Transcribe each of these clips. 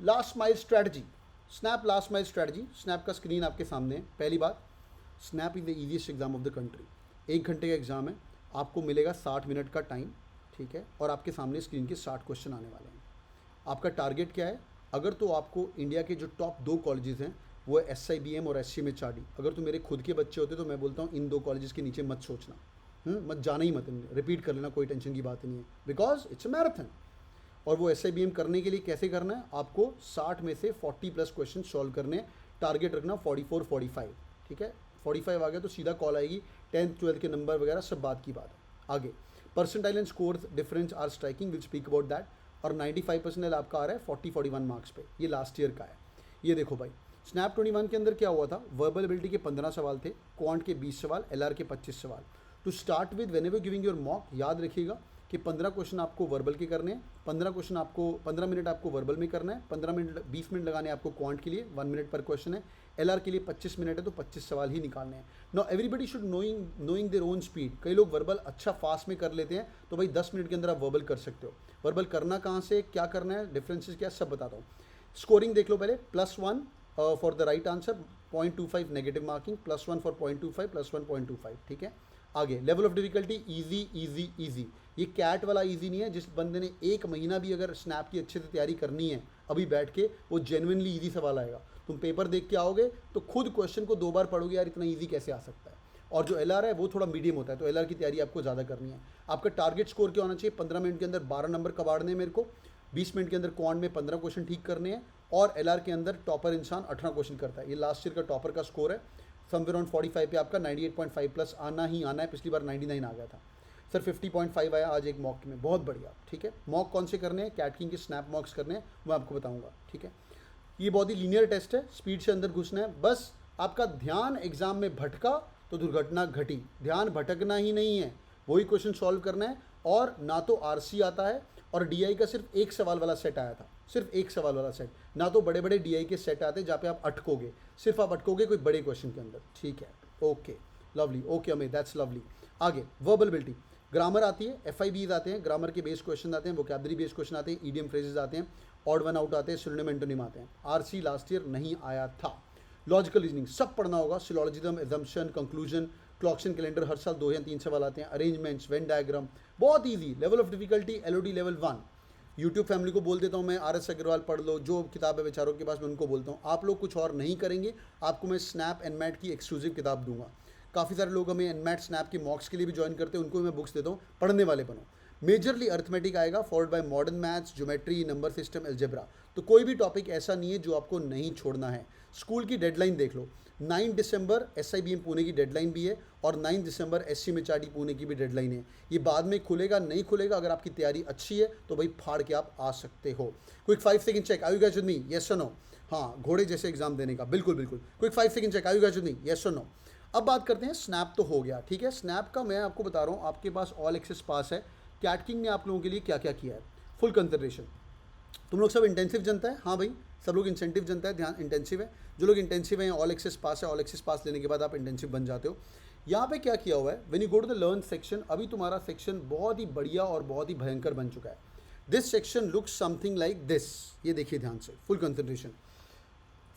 Last mile strategy, snap last mile strategy. Snap का screen आपके सामने है। पहली बात, snap is the easiest exam of the country. 1 घंटे का एग्ज़ाम है, आपको मिलेगा 60 मिनट का टाइम, ठीक है, और आपके सामने स्क्रीन के 60 क्वेश्चन आने वाले हैं। आपका टारगेट क्या है? अगर तो आपको इंडिया के जो टॉप 2 कॉलेजेस हैं वो है SIBM और SCMHRD। अगर तो मेरे खुद के बच्चे होते तो मैं बोलता हूँ इन 2 कॉलेजेस के नीचे मत सोचना, मत जाना ही मत, रिपीट कर लेना, कोई टेंशन की बात नहीं है, बिकॉज इट्स अ मैराथन। और वो SIBM करने के लिए कैसे करना है? आपको 60 में से 40+ क्वेश्चन सॉल्व करने हैं। टारगेट रखना 44 45, ठीक है। 45 आ गया तो सीधा कॉल आएगी, 10th 12th के नंबर वगैरह सब बात की बात है। आगे percentile and score difference are striking, will speak about that. और 95% आपका आ रहा है 40-41 मार्क्स पे, ये लास्ट ईयर का है। ये देखो भाई, स्नैप 21 के अंदर क्या हुआ था? वर्बल एबिलिटी के 15 सवाल थे, क्वांट के 20 सवाल, LR के 25 सवाल। To start with whenever giving your mock, याद रखिएगा कि 15 क्वेश्चन आपको वर्बल के करने हैं, 15 क्वेश्चन आपको 15 मिनट आपको वर्बल में करना है, 15 मिनट 20 मिनट लगाने आपको क्वांट के लिए, 1 मिनट पर क्वेश्चन है। LR के लिए 25 मिनट है तो 25 सवाल ही निकालने हैं। Now everybody should knowing their own speed. कई लोग वर्बल अच्छा फास्ट में कर लेते हैं, तो भाई 10 मिनट के अंदर आप वर्बल कर सकते हो। वर्बल करना कहाँ से, क्या करना है, डिफरेंसेस क्या, सब बताता हूँ। स्कोरिंग देख लो पहले, +1 for the right answer, 0.25 negative marking, +1 for 0.25, +1 0.25, ठीक है। आगे level of difficulty easy easy easy. ये कैट वाला इजी नहीं है। जिस बंदे ने 1 महीना भी अगर स्नैप की अच्छे से तैयारी करनी है अभी बैठ के, वो जेन्युइनली इजी सवाल आएगा। तुम पेपर देख के आओगे तो खुद क्वेश्चन को 2 बार पढ़ोगे, यार इतना इजी कैसे आ सकता है। और जो LR है वो थोड़ा मीडियम होता है, तो LR की तैयारी आपको ज़्यादा करनी है। आपका टारगेट स्कोर क्या होना चाहिए? 15 मिनट के अंदर 12 नंबर कबाड़ने हैं मेरे को, 20 मिनट के अंदर क्वांट में 15 क्वेश्चन ठीक करने हैं, और LR के अंदर टॉपर इंसान 18 क्वेश्चन करता है। ये लास्ट ईयर का टॉपर का स्कोर है। समवेयर अराउंड 45 पे आपका 98.5+ आना ही आना है। पिछली बार 99 आ गया था सर, 50.5 आया आज एक मॉक में, बहुत बढ़िया, ठीक है। मॉक कौन से करने हैं? कैट किंग के स्नैप मॉक्स करने हैं, मैं आपको बताऊंगा, ठीक है। ये बहुत ही लीनियर टेस्ट है, स्पीड से अंदर घुसना है। बस आपका ध्यान एग्जाम में भटका तो दुर्घटना घटी। ध्यान भटकना ही नहीं है, वही क्वेश्चन सॉल्व करना है। और ना तो RC आता है, और DI का सिर्फ 1 सवाल वाला सेट आया था, सिर्फ 1 सवाल वाला सेट। ना तो बड़े बड़े DI के सेट आते जहाँ पे आप अटकोगे, सिर्फ आप अटकोगे कोई बड़े क्वेश्चन के अंदर, ठीक है। Okay lovely, okay Amit, that's lovely. आगे वर्बल एबिलिटी, ग्रामर आती है, FIBs आते हैं, ग्रामर के बेस क्वेश्चन आते हैं, वोकैबुलरी बेस क्वेश्चन आते हैं, ईडियम फ्रेजेस आते हैं, ऑड वन आउट आते हैं, सिनोनिम एंटोनिम आते हैं। RC लास्ट ईयर नहीं आया था। लॉजिकल रीजनिंग सब पढ़ना होगा, syllogism, assumption, conclusion, clocks and calendar, हर साल 2 या 3 सवाल आते हैं। अरेंजमेंट्स, वेन डायग्राम, बहुत easy. Level of difficulty LOD level 1। YouTube family को बोल देता हूँ मैं, RS अग्रवाल पढ़ लो, जो किताब है बेचारों के पास, मैं उनको बोलता हूँ। आप लोग कुछ और नहीं करेंगे, आपको मैं स्नैप एनमैट की एक्सक्लूसिव किताब दूंगा। काफ़ी सारे लोग हमें एनमैट स्नैप के मॉक्स के लिए भी ज्वाइन करते हैं, उनको भी मैं बुक्स देता हूँ, पढ़ने वाले बनो। मेजरली अर्थमेटिक आएगा, followed by modern maths, geometry, number system, algebra. तो कोई भी टॉपिक ऐसा नहीं है जो आपको नहीं छोड़ना है। स्कूल की डेडलाइन देख लो, 9 दिसंबर SIBM पुणे की डेडलाइन भी है, और 9 दिसंबर SCMHRD पुणे की भी डेडलाइन है। ये बाद में खुलेगा नहीं खुलेगा, अगर आपकी तैयारी अच्छी है तो भाई फाड़ के आप आ सकते हो। Quick 5 second check, are you guys with me, yes और नो? हाँ, घोड़े जैसे एग्जाम देने का, बिल्कुल बिल्कुल। Quick 5 second check, are you guys with me, yes और नो? अब बात करते हैं, स्नैप तो हो गया, ठीक है। स्नैप का मैं आपको बता रहा हूँ, आपके पास ऑल एक्सेस पास है। कैट किंग ने आप लोगों के लिए क्या क्या किया है, फुल कंसिडरेशन। तुम लोग सब इंटेंसिव जनता है, हाँ भाई, सब लोग इंसेंटिव जनता है, ध्यान इंटेंसिव है। जो लोग इंटेंसिव हैं, ऑल एक्सेस पास है, ऑल एक्सेस पास लेने के बाद आप इंटेंसिव बन जाते हो। यहाँ पे क्या किया हुआ है, when you go to the learn section, अभी तुम्हारा सेक्शन बहुत ही बढ़िया और बहुत ही भयंकर बन चुका है। This section looks something like this, ये देखिए ध्यान से, full consideration.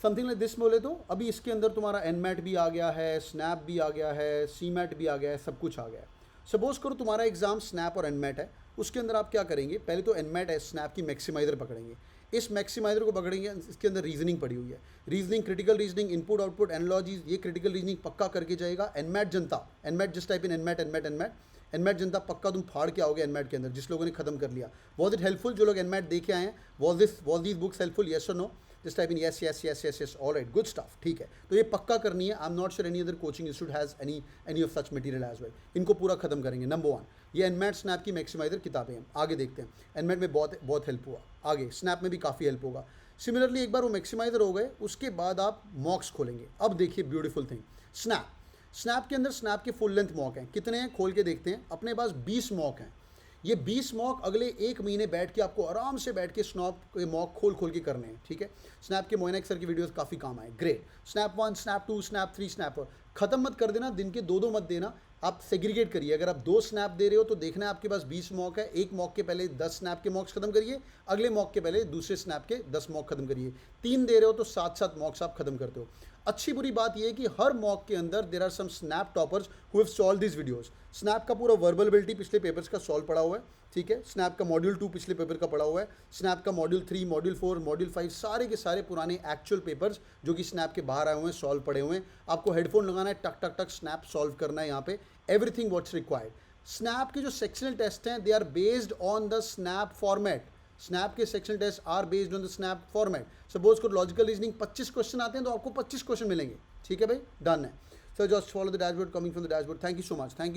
Something like this बोले तो अभी इसके अंदर तुम्हारा एनमैट भी आ गया है, स्नैप भी आ गया है, सीमैट भी आ गया है, सब कुछ आ गया है। सपोज करो तुम्हारा एग्जाम स्नैप और एनमैट है, उसके अंदर आप क्या करेंगे, पहले तो एनमैट है, स्नैप की मैक्सिमाइजर पकड़ेंगे। इस मैक्सिमाइजर को पकड़ेंगे, इसके अंदर रीजनिंग पड़ी हुई है, reasoning, critical reasoning, input output analogies, ये क्रिटिकल रीजनिंग पक्का करके जाएगा। एनमैट जनता, एनमैट जस्ट टाइप इन एनमैट एनमैट एनमैट, एनमैट जनता पक्का तुम फाड़ के आओगे एनमैट के अंदर, जिस लोगों ने खत्म कर लिया। Was it helpful? जो लोग एनमैट देखे आए हैं, was these books helpful, yes और no? Just type in yes yes yes yes yes, all right, good stuff, ठीक है। तो ये पक्का करनी है। I am not sure any other coaching institute has any of such material as well. इनको पूरा खत्म करेंगे। नंबर 1, ये एनमैट स्नैप की मैक्सिमाइजर किताबें हैं। आगे देखते हैं, एनमैट में बहुत हेल्प हुआ, आगे स्नैप में भी काफ़ी हेल्प होगा। सिमिलरली एक बार वो मैक्सिमाइजर हो गए, उसके बाद आप मॉक्स खोलेंगे। अब देखिए ब्यूटीफुल थिंग, स्नैप के अंदर स्नैप के फुल लेंथ मॉक हैं। कितने हैं खोल के देखते हैं, अपने पास 20 मॉक हैं। ये 20 मॉक अगले 1 महीने बैठ के आपको आराम से बैठ के स्नैप के मॉक खोल के करने हैं, ठीक है। स्नैप के मोइनक सर की वीडियोस काफ़ी काम आए, great. Snap 1, snap 2, snap 3, snap 4 खत्म मत कर देना, दिन के 2-2 मत देना, आप सेग्रीगेट करिए। अगर आप 2 स्नैप दे रहे हो तो देखना है आपके पास 20 मॉक है, एक मॉक के पहले 10 स्नैप के मॉक्स खत्म करिए, अगले मॉक के पहले दूसरे स्नैप के 10 मॉक खत्म करिए। 3 दे रहे हो तो 7-7 मॉक्स आप खत्म करते हो। अच्छी बुरी बात यह है कि हर मॉक के अंदर there are some SNAP toppers who have solve this videos. SNAP का पूरा वर्बल एबिलिटी पिछले पेपर्स का सॉल्व पड़ा हुआ है, ठीक है। स्नैप का मॉड्यूल 2 पिछले पेपर का पड़ा हुआ है, स्नैप का मॉड्यूल 3, मॉड्यूल 4, मॉड्यूल 5, सारे के सारे पुराने एक्चुअल पेपर्स जो कि स्नैप के बाहर आए हुए हैं, सॉल्व पड़े हुए हैं। आपको हेडफोन लगाना है, टक टक टक स्नैप सॉल्व करना है यहाँ पे, एवरीथिंग व्हाट्स रिक्वायर्ड। स्नैप के जो सेक्शनल टेस्ट हैं they are based on the SNAP format. SNAP के sectional test are based on the SNAP format. Suppose को लॉजिकल रीजनिंग 25 क्वेश्चन आते हैं तो आपको 25 क्वेश्चन मिलेंगे, ठीक है भाई, डन है। Sir just follow the dashboard coming from the dashboard, thank you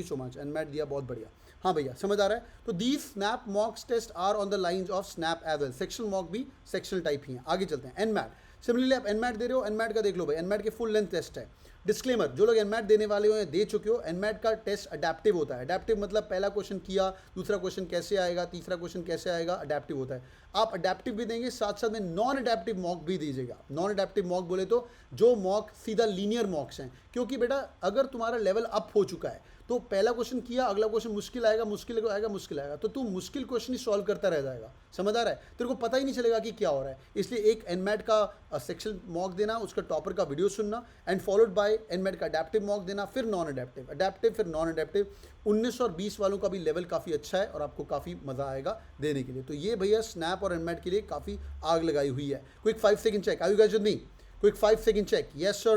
so much and मैट दिया, बहुत बढ़िया। हाँ भैया समझ आ रहा है। तो these SNAP mocks test are on the lines of SNAP as well. Sectional mock भी सेक्शनल टाइप ही है। आगे चलते हैं एनमैट। सिमिलरली आप एनमैट दे रहे हो, एनमैट का देख लो भाई, एनमैट के फुल लेंथ टेस्ट है। डिस्क्लेमर, जो लोग एनमैट देने वाले हो या दे चुके हो, एनमैट का टेस्ट अडेप्टिव होता है। अडेप्टिव मतलब पहला क्वेश्चन किया, दूसरा क्वेश्चन कैसे आएगा, तीसरा क्वेश्चन कैसे आएगा, अडेप्टिव होता है। आप अडेप्टिव भी देंगे, साथ साथ में नॉन अडेप्टिव मॉक भी दीजिएगा। नॉन अडेप्टिव मॉक बोले तो जो मॉक सीधा लीनियर मॉक्स हैं, क्योंकि बेटा अगर तुम्हारा लेवल अप हो चुका है तो पहला क्वेश्चन किया, अगला क्वेश्चन मुश्किल आएगा, मुश्किल आएगा, मुश्किल आएगा, तो तू मुश्किल क्वेश्चन ही सॉल्व करता रह जाएगा। समझ आ रहा है, तेरे को पता ही नहीं चलेगा कि क्या हो रहा है। इसलिए एक एनमैट का सेक्शन मॉक देना, उसका टॉपर का वीडियो सुनना, एंड फॉलोड बाय एनमैट का अडेप्टिव मॉक देना, फिर नॉन अडेप्टिव, अडेप्टिव फिर नॉन अडेप्टिव। 19 और 20 वालों का भी लेवल काफ़ी अच्छा है और आपको काफ़ी मज़ा आएगा देने के लिए। तो ये भैया स्नैप और एनमैट के लिए काफ़ी आग लगाई हुई है। Quick 5 second check, are you guys with me? Quick 5 second check, yes sir,